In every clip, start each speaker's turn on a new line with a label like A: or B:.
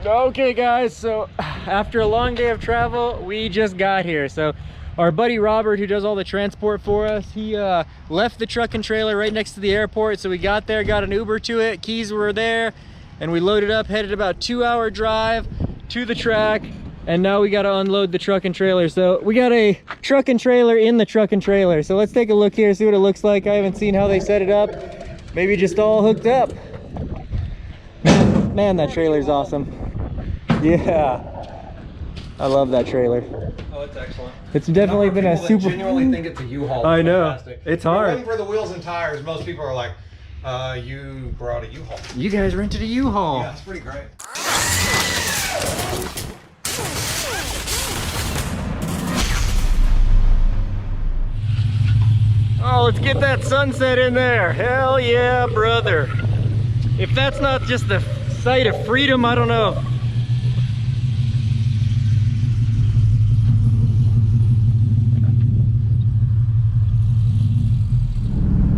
A: Okay guys, so after a long day of travel, we just got here. So our buddy Robert, who does all the transport for us, he left the truck and trailer right next to the airport. So we got there, got an Uber to it, keys were there, and we loaded up, headed about 2-hour drive to the track, and now we got to unload the truck and trailer. So we got a truck and trailer in the truck and trailer. So let's take a look here, see what it looks like. I haven't seen how they set it up. Maybe just all hooked up. Man, that trailer's awesome. Yeah, I love that trailer.
B: Oh, it's excellent.
A: It's definitely been a super.
B: I genuinely think it's a U-Haul.
A: I know.
B: Fantastic.
A: It's hard.
B: If it wasn't for the wheels and tires, most people are like, you brought a U-Haul.
A: You guys rented a U-Haul.
B: Yeah, it's pretty great.
A: Oh, let's get that sunset in there. Hell yeah, brother. If that's not just the sight of freedom, I don't know.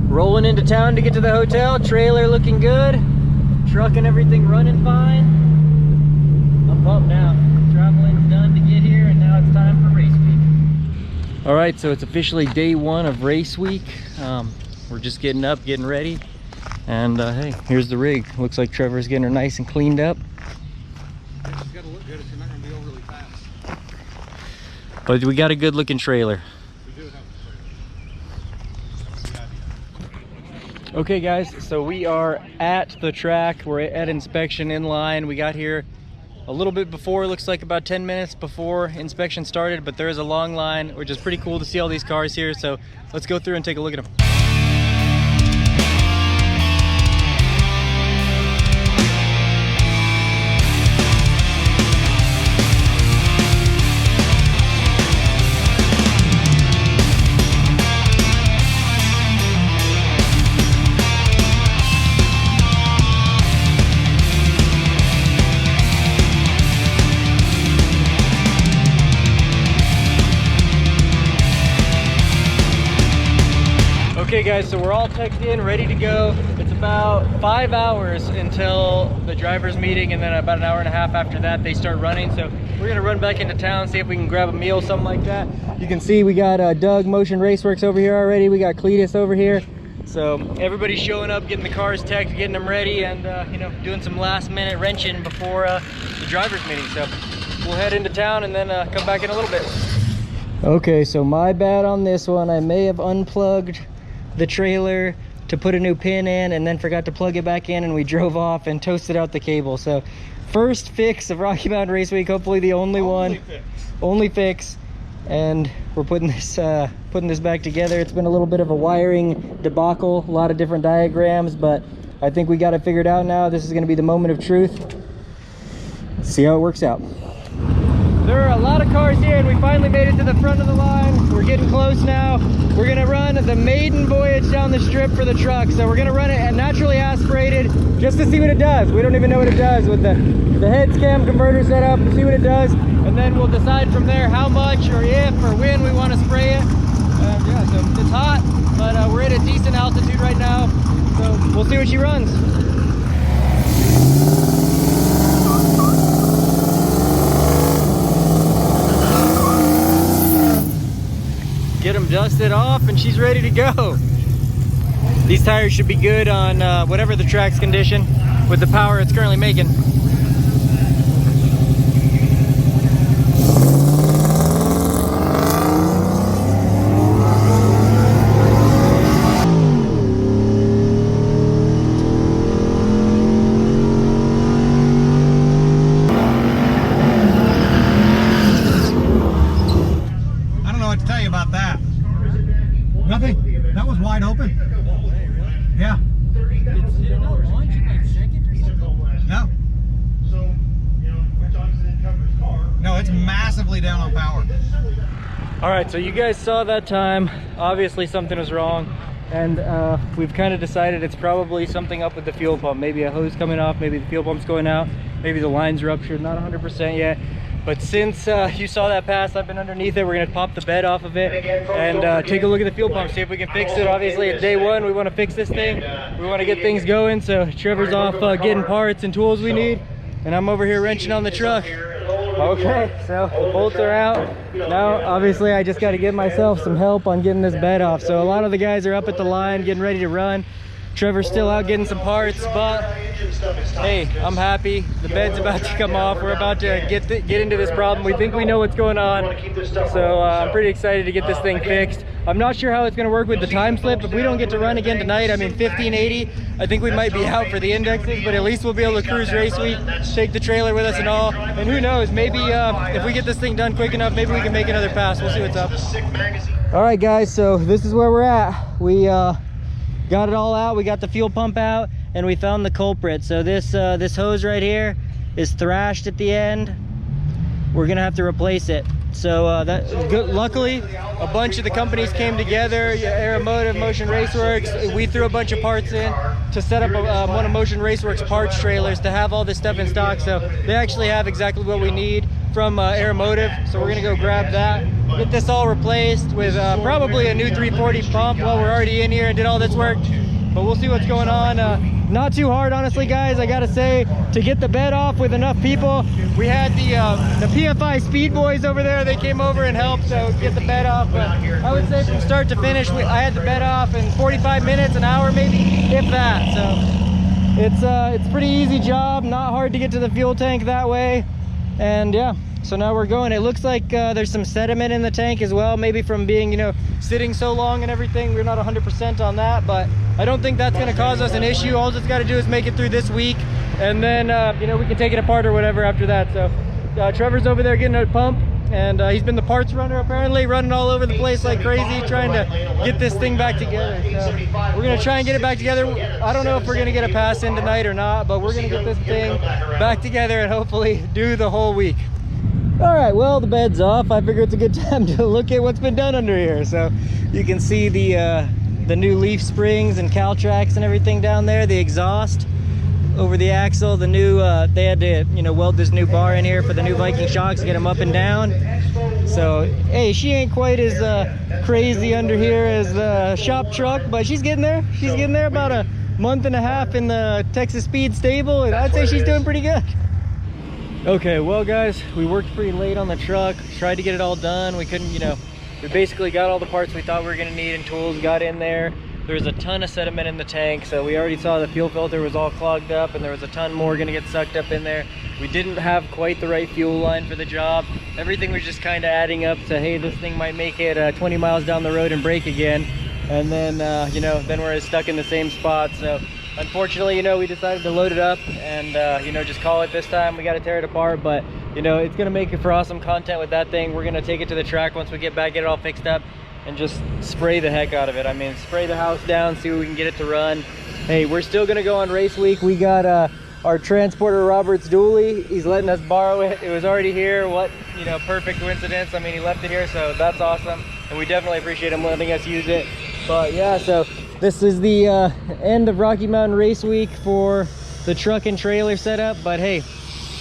A: Rolling into town to get to the hotel. Trailer looking good. Truck and everything running fine. I'm pumped now. Traveling's done to get here, and now it's time for race week. All right, so it's officially day one of race week. We're just getting up, getting ready. And hey, here's the rig. Looks like Trevor's getting her nice and cleaned up.
B: It's got to look good if you're not going to be overly fast.
A: But we got a good looking trailer.
B: We do have a trailer.
A: Okay guys, so we are at the track. We're at inspection in line. We got here a little bit before, looks like about 10 minutes before inspection started, but there is a long line, which is pretty cool to see all these cars here. So let's go through and take a look at them. Okay guys, so we're all teched in, ready to go. It's about 5 hours until the driver's meeting, and then about an hour and a half after that they start running. So we're gonna run back into town, see if we can grab a meal, something like that. You can see we got Doug Motion Raceworks over here already. We got Cletus over here. So everybody's showing up, getting the cars teched, getting them ready, and you know, doing some last minute wrenching before the driver's meeting. So we'll head into town and then come back in a little bit. Okay, so my bad on this one. I may have unplugged the trailer to put a new pin in and then forgot to plug it back in, and we drove off and toasted out the cable. So first fix of Rocky Mountain Race Week, hopefully the only fix. And we're putting this back together. It's been a little bit of a wiring debacle, a lot of different diagrams, but I think we got it figured out now. This is going to be the moment of truth. Let's see how it works out. There are a lot of cars here, and we finally made it to the front of the line. We're getting close now. We're gonna run the maiden voyage down the strip for the truck. So we're gonna run it and naturally aspirated just to see what it does. We don't even know what it does with the heads cam converter set up, see what it does. And then we'll decide from there how much or if or when we want to spray it. Yeah, so it's hot, but we're at a decent altitude right now. So we'll see what she runs. Get them dusted off and she's ready to go. These tires should be good on whatever the track's condition with the power it's currently making.
B: Nothing. That was wide open. Yeah. No. No, it's massively down on power.
A: All right, so you guys saw that time. Obviously something was wrong, and we've kind of decided it's probably something up with the fuel pump. Maybe a hose coming off, maybe the fuel pump's going out, maybe the line's ruptured, not 100% yet. But since you saw that pass, I've been underneath it. We're gonna pop the bed off of it and take a look at the fuel pump, see if we can fix it. Obviously it's day one, we wanna fix this thing. We wanna get things going. So Trevor's off getting parts and tools we need. and I'm over here wrenching on the truck. Okay, so the bolts are out. Now, obviously, I just got to give myself some help on getting this bed off. So a lot of the guys are up at the line getting ready to run. Trevor's still out getting some parts, but hey, I'm happy. The bed's about to come off. We're about to get into this problem. We think we know what's going on. So I'm pretty excited to get this thing fixed. I'm not sure how it's going to work with the time slip. If we don't get to run again tonight, I mean 1580, I think we might be out for the indexes, but at least we'll be able to cruise race week, take the trailer with us and all. And who knows, maybe if we get this thing done quick enough, maybe we can make another pass. We'll see what's up. All right, guys, so this is where we're at. We got it all out. We got the fuel pump out, and we found the culprit. So this hose right here is thrashed at the end. We're gonna have to replace it. So that's good. Luckily, a bunch of the companies came together. RMRW, Motion Raceworks. We threw a bunch of parts in to set up one of Motion Raceworks parts trailers to have all this stuff in stock. So they actually have exactly what we need from RMRW. So we're gonna go grab that, get this all replaced with probably a new 340 pump while we're already in here and did all this work. But we'll see what's going on. Not too hard, honestly, guys. I gotta say, to get the bed off with enough people. We had the PFI Speed Boys over there. They came over and helped get the bed off. But I would say from start to finish, I had the bed off in 45 minutes, an hour maybe, if that. So it's a pretty easy job. Not hard to get to the fuel tank that way. And yeah. So now we're going. It looks like there's some sediment in the tank as well, maybe from being, you know, sitting so long and everything. We're not 100% on that, but I don't think that's going to cause us an issue. All it's got to do is make it through this week, and then, you know, we can take it apart or whatever after that. So Trevor's over there getting a pump, and he's been the parts runner apparently, running all over the place like crazy, trying to get this thing back together. So we're going to try and get it back together. I don't know if we're going to get a pass in tonight or not, but we're going to get this thing back together and hopefully do the whole week. All right, well, the bed's off. I figure it's a good time to look at what's been done under here. So you can see the new leaf springs and cowl tracks and everything down there, the exhaust over the axle, the new, they had to, you know, weld this new bar in here for the new Viking shocks to get them up and down. So, hey, she ain't quite as crazy under here as the shop truck, but she's getting there. She's getting there, about a month and a half in the Texas Speed stable, and I'd say she's doing pretty good. Okay, well guys, we worked pretty late on the truck, tried to get it all done. We couldn't, you know, we basically got all the parts we thought we were gonna need and tools, got in there. There was a ton of sediment in the tank, so we already saw the fuel filter was all clogged up, and there was a ton more gonna get sucked up in there. We didn't have quite the right fuel line for the job. Everything was just kind of adding up to, hey, this thing might make it 20 miles down the road and break again. And then, you know, then we're stuck in the same spot. So unfortunately, you know, we decided to load it up and, you know, just call it this time. We got to tear it apart, but, you know, it's going to make it for awesome content with that thing. We're going to take it to the track once we get back, get it all fixed up, and just spray the heck out of it. I mean, spray the house down, see what we can get it to run. Hey, we're still going to go on race week. We got our transporter, Robert's dually. He's letting us borrow it. It was already here. What, you know, perfect coincidence. I mean, he left it here, so that's awesome. And we definitely appreciate him letting us use it. But yeah, so this is the end of Rocky Mountain Race Week for the truck and trailer setup. But hey,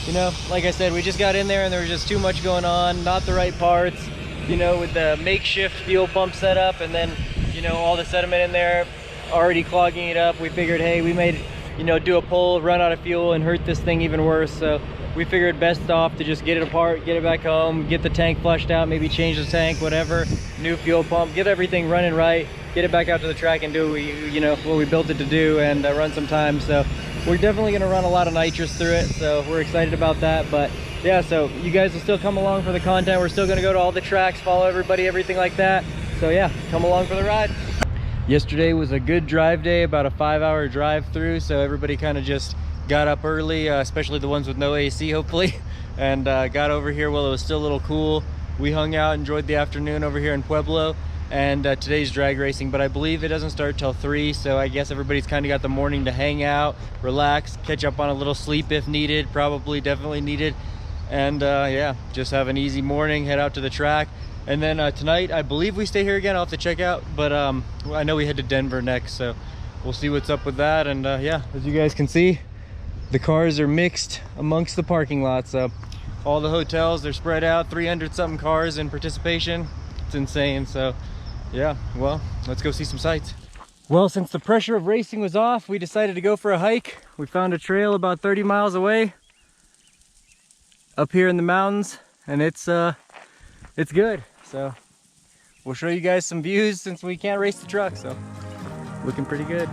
A: you know, like I said, we just got in there and there was just too much going on, not the right parts, you know, with the makeshift fuel pump setup, and then, you know, all the sediment in there already clogging it up. We figured, hey, we may, you know, do a pull, run out of fuel, and hurt this thing even worse. So we figured best off to just get it apart, get it back home, get the tank flushed out, maybe change the tank, whatever, new fuel pump, get everything running right, get it back out to the track and do what you know, what we built it to do, and run some time. So we're definitely going to run a lot of nitrous through it, so we're excited about that. But yeah, so you guys will still come along for the content. We're still going to go to all the tracks, follow everybody, everything like that. So yeah, come along for the ride. Yesterday was a good drive day, about a 5-hour drive through, so everybody kind of just got up early, especially the ones with no AC, hopefully, and got over here while it was still a little cool. We hung out, enjoyed the afternoon over here in Pueblo, and today's drag racing, but I believe it doesn't start till 3, so I guess everybody's kind of got the morning to hang out, relax, catch up on a little sleep if needed, probably definitely needed, and yeah, just have an easy morning, head out to the track. And then tonight, I believe we stay here again. I'll have to check out, but I know we head to Denver next, so we'll see what's up with that. And yeah, as you guys can see, the cars are mixed amongst the parking lot. So all the hotels, they're spread out, 300 something cars in participation. It's insane. So yeah, well, let's go see some sights. Well, since the pressure of racing was off, we decided to go for a hike. We found a trail about 30 miles away. up here in the mountains, and it's good. So we'll show you guys some views since we can't race the truck, so looking pretty good.